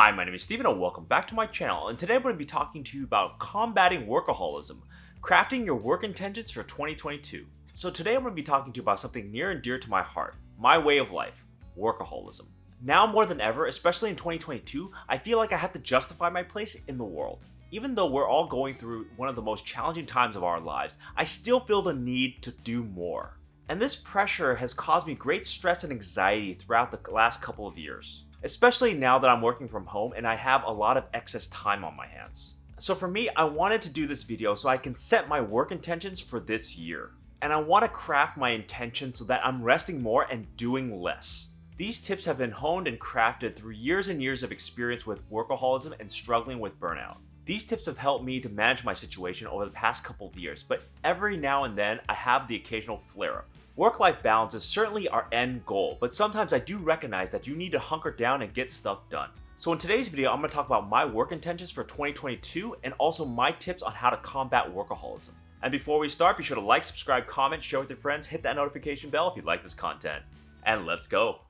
Hi, my name is Steven and welcome back to my channel, and today I'm going to be talking to you about combating workaholism, crafting your work intentions for 2022. So today I'm going to be talking to you about something near and dear to my heart, my way of life, workaholism. Now more than ever, especially in 2022, I feel like I have to justify my place in the world. Even though we're all going through one of the most challenging times of our lives, I still feel the need to do more. And this pressure has caused me great stress and anxiety throughout the last couple of years. Especially now that I'm working from home and I have a lot of excess time on my hands. So for me, I wanted to do this video so I can set my work intentions for this year. And I want to craft my intentions so that I'm resting more and doing less. These tips have been honed and crafted through years and years of experience with workaholism and struggling with burnout. These tips have helped me to manage my situation over the past couple of years, but every now and then I have the occasional flare-up. Work-life balance is certainly our end goal, but sometimes I do recognize that you need to hunker down and get stuff done. So in today's video, I'm going to talk about my work intentions for 2022 and also my tips on how to combat workaholism. And before we start, be sure to like, subscribe, comment, share with your friends, hit that notification bell if you like this content. And let's go!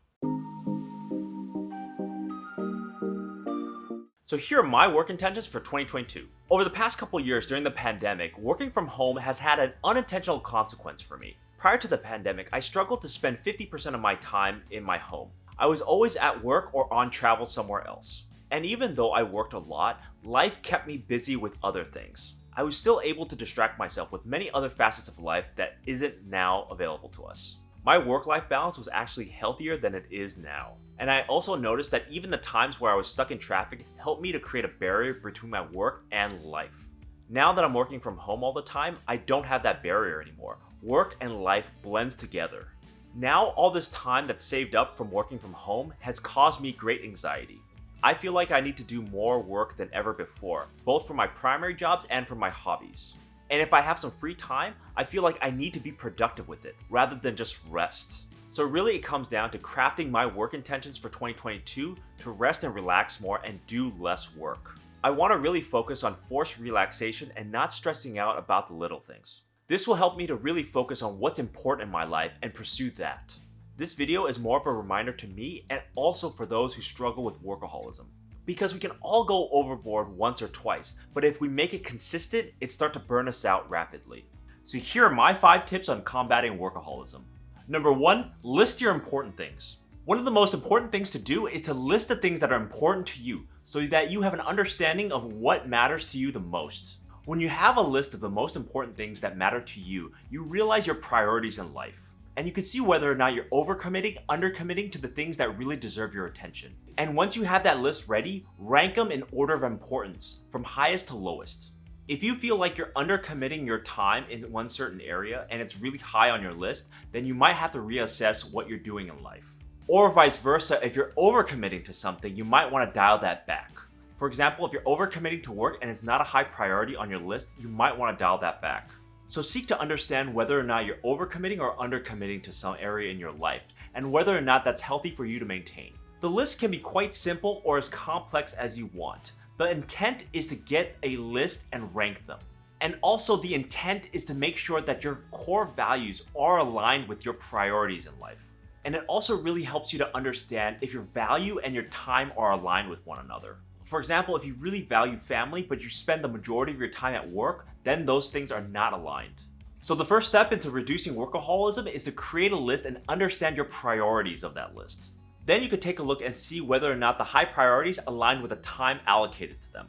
So here are my work intentions for 2022. Over the past couple years during the pandemic, working from home has had an unintentional consequence for me. Prior to the pandemic, I struggled to spend 50% of my time in my home. I was always at work or on travel somewhere else. And even though I worked a lot, life kept me busy with other things. I was still able to distract myself with many other facets of life that isn't now available to us. My work-life balance was actually healthier than it is now. And I also noticed that even the times where I was stuck in traffic helped me to create a barrier between my work and life. Now that I'm working from home all the time, I don't have that barrier anymore. Work and life blends together. Now all this time that's saved up from working from home has caused me great anxiety. I feel like I need to do more work than ever before, both for my primary jobs and for my hobbies. And if I have some free time, I feel like I need to be productive with it, rather than just rest. So really it comes down to crafting my work intentions for 2022 to rest and relax more and do less work. I want to really focus on forced relaxation and not stressing out about the little things. This will help me to really focus on what's important in my life and pursue that. This video is more of a reminder to me and also for those who struggle with workaholism. Because we can all go overboard once or twice, but if we make it consistent, it starts to burn us out rapidly. So here are my 5 tips on combating workaholism. Number 1, list your important things. One of the most important things to do is to list the things that are important to you so that you have an understanding of what matters to you the most. When you have a list of the most important things that matter to you, you realize your priorities in life. And you can see whether or not you're overcommitting, undercommitting to the things that really deserve your attention. And once you have that list ready, rank them in order of importance, from highest to lowest. If you feel like you're undercommitting your time in one certain area and it's really high on your list, then you might have to reassess what you're doing in life. Or vice versa, if you're overcommitting to something, you might want to dial that back. For example, if you're overcommitting to work and it's not a high priority on your list, you might want to dial that back. So seek to understand whether or not you're overcommitting or undercommitting to some area in your life, and whether or not that's healthy for you to maintain. The list can be quite simple or as complex as you want. The intent is to get a list and rank them. And also the intent is to make sure that your core values are aligned with your priorities in life. And it also really helps you to understand if your value and your time are aligned with one another. For example, if you really value family, but you spend the majority of your time at work, then those things are not aligned. So the first step into reducing workaholism is to create a list and understand your priorities of that list. Then you could take a look and see whether or not the high priorities align with the time allocated to them.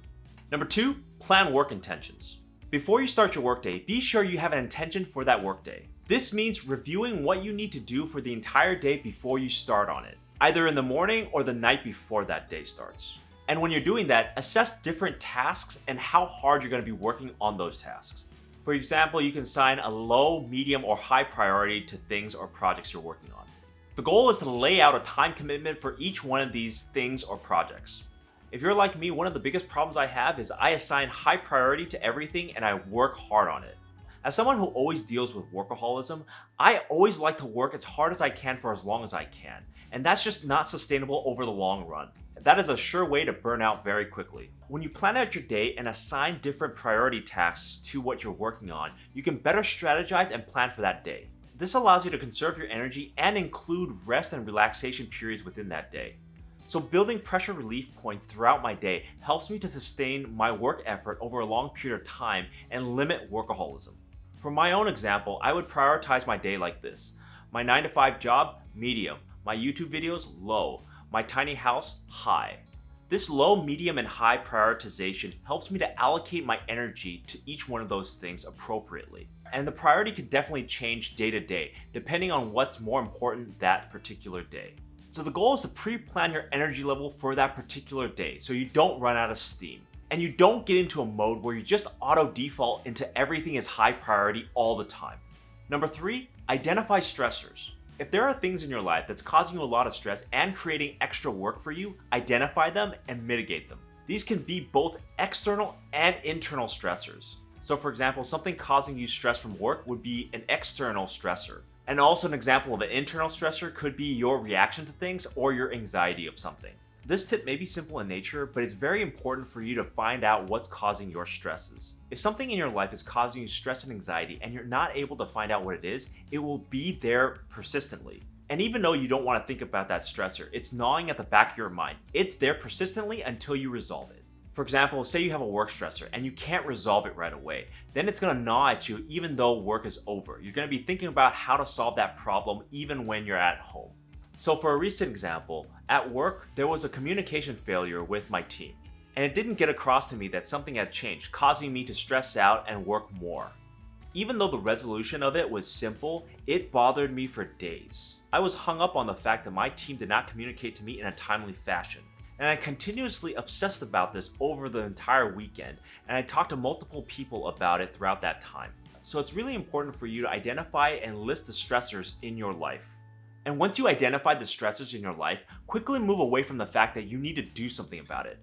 Number 2, plan work intentions. Before you start your workday, be sure you have an intention for that workday. This means reviewing what you need to do for the entire day before you start on it, either in the morning or the night before that day starts. And when you're doing that, assess different tasks and how hard you're going to be working on those tasks. For example, you can assign a low, medium, or high priority to things or projects you're working on. The goal is to lay out a time commitment for each one of these things or projects. If you're like me, one of the biggest problems I have is I assign high priority to everything and I work hard on it. As someone who always deals with workaholism, I always like to work as hard as I can for as long as I can. And that's just not sustainable over the long run. That is a sure way to burn out very quickly. When you plan out your day and assign different priority tasks to what you're working on, you can better strategize and plan for that day. This allows you to conserve your energy and include rest and relaxation periods within that day. So building pressure relief points throughout my day helps me to sustain my work effort over a long period of time and limit workaholism. For my own example, I would prioritize my day like this. My 9 to 5 job, medium. My YouTube videos, low. My tiny house, high. This low, medium, and high prioritization helps me to allocate my energy to each one of those things appropriately. And the priority could definitely change day to day, depending on what's more important that particular day. So the goal is to pre-plan your energy level for that particular day so you don't run out of steam. And you don't get into a mode where you just auto default into everything as high priority all the time. Number 3, identify stressors. If there are things in your life that's causing you a lot of stress and creating extra work for you, identify them and mitigate them. These can be both external and internal stressors. So for example, something causing you stress from work would be an external stressor. And also an example of an internal stressor could be your reaction to things or your anxiety of something. This tip may be simple in nature, but it's very important for you to find out what's causing your stresses. If something in your life is causing you stress and anxiety and you're not able to find out what it is, it will be there persistently. And even though you don't want to think about that stressor, it's gnawing at the back of your mind. It's there persistently until you resolve it. For example, say you have a work stressor and you can't resolve it right away. Then it's going to gnaw at you even though work is over. You're going to be thinking about how to solve that problem even when you're at home. So for a recent example, at work, there was a communication failure with my team. And it didn't get across to me that something had changed, causing me to stress out and work more. Even though the resolution of it was simple, it bothered me for days. I was hung up on the fact that my team did not communicate to me in a timely fashion. And I continuously obsessed about this over the entire weekend, and I talked to multiple people about it throughout that time. So it's really important for you to identify and list the stressors in your life. And once you identify the stressors in your life, quickly move away from the fact that you need to do something about it.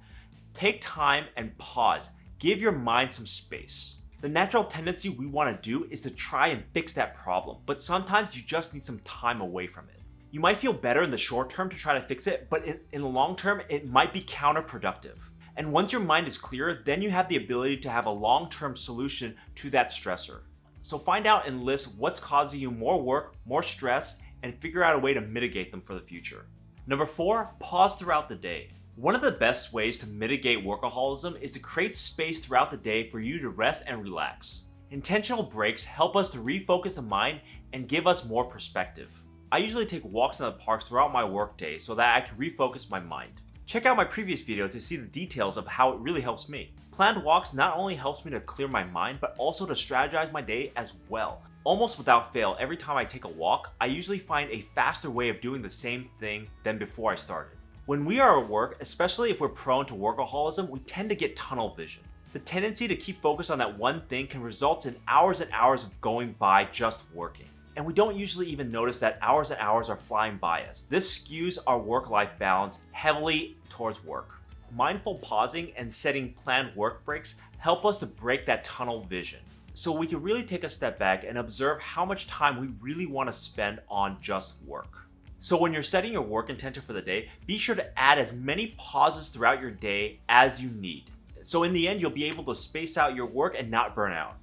Take time and pause. Give your mind some space. The natural tendency we want to do is to try and fix that problem, but sometimes you just need some time away from it. You might feel better in the short term to try to fix it, but in the long term, it might be counterproductive. And once your mind is clear, then you have the ability to have a long-term solution to that stressor. So find out and list what's causing you more work, more stress, and figure out a way to mitigate them for the future. Number 4, pause throughout the day. One of the best ways to mitigate workaholism is to create space throughout the day for you to rest and relax. Intentional breaks help us to refocus the mind and give us more perspective. I usually take walks in the parks throughout my workday so that I can refocus my mind. Check out my previous video to see the details of how it really helps me. Planned walks not only helps me to clear my mind, but also to strategize my day as well. Almost without fail, every time I take a walk, I usually find a faster way of doing the same thing than before I started. When we are at work, especially if we're prone to workaholism, we tend to get tunnel vision. The tendency to keep focused on that one thing can result in hours and hours of going by just working. And we don't usually even notice that hours and hours are flying by us. This skews our work-life balance heavily towards work. Mindful pausing and setting planned work breaks help us to break that tunnel vision. So we can really take a step back and observe how much time we really want to spend on just work. So when you're setting your work intention for the day, be sure to add as many pauses throughout your day as you need. So in the end, you'll be able to space out your work and not burn out.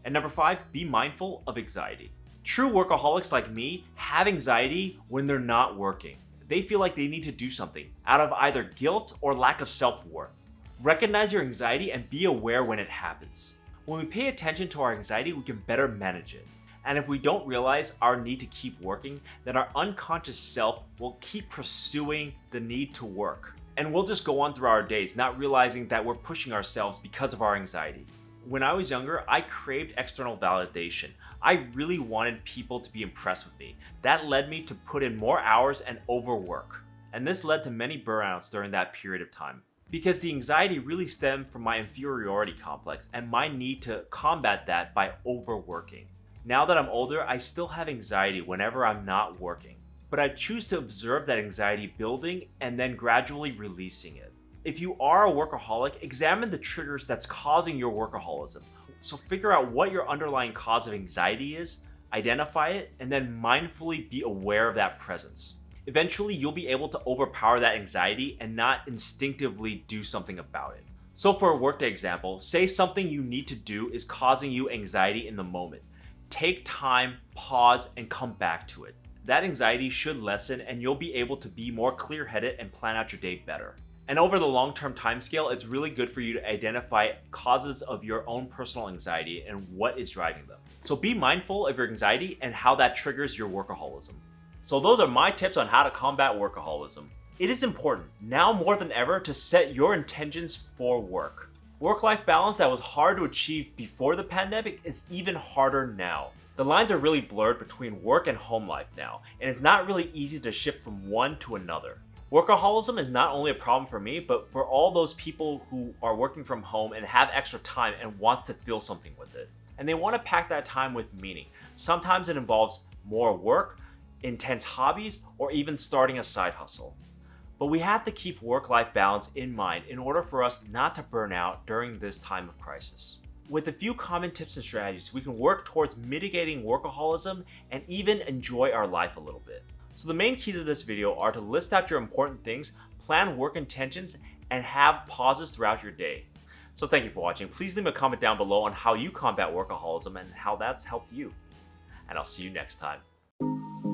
And number 5, be mindful of anxiety. True workaholics like me have anxiety when they're not working. They feel like they need to do something out of either guilt or lack of self-worth. Recognize your anxiety and be aware when it happens. When we pay attention to our anxiety, we can better manage it. And if we don't realize our need to keep working, then our unconscious self will keep pursuing the need to work. And we'll just go on through our days, not realizing that we're pushing ourselves because of our anxiety. When I was younger, I craved external validation. I really wanted people to be impressed with me. That led me to put in more hours and overwork. And this led to many burnouts during that period of time. Because the anxiety really stemmed from my inferiority complex and my need to combat that by overworking. Now that I'm older, I still have anxiety whenever I'm not working. But I choose to observe that anxiety building and then gradually releasing it. If you are a workaholic, examine the triggers that's causing your workaholism. So figure out what your underlying cause of anxiety is, identify it, and then mindfully be aware of that presence. Eventually, you'll be able to overpower that anxiety and not instinctively do something about it. So for a workday example, say something you need to do is causing you anxiety in the moment. Take time, pause, and come back to it. that anxiety should lessen and you'll be able to be more clear-headed and plan out your day better. And over the long-term timescale, it's really good for you to identify causes of your own personal anxiety and what is driving them. So be mindful of your anxiety and how that triggers your workaholism. So those are my tips on how to combat workaholism. It is important, now more than ever, to set your intentions for work. Work-life balance that was hard to achieve before the pandemic is even harder now. The lines are really blurred between work and home life now, and it's not really easy to shift from one to another. Workaholism is not only a problem for me, but for all those people who are working from home and have extra time and wants to feel something with it. And they want to pack that time with meaning. Sometimes it involves more work, intense hobbies, or even starting a side hustle. But we have to keep work-life balance in mind in order for us not to burn out during this time of crisis. With a few common tips and strategies, we can work towards mitigating workaholism and even enjoy our life a little bit. So the main keys of this video are to list out your important things, plan work intentions, and have pauses throughout your day. So thank you for watching. Please leave a comment down below on how you combat workaholism and how that's helped you. And I'll see you next time.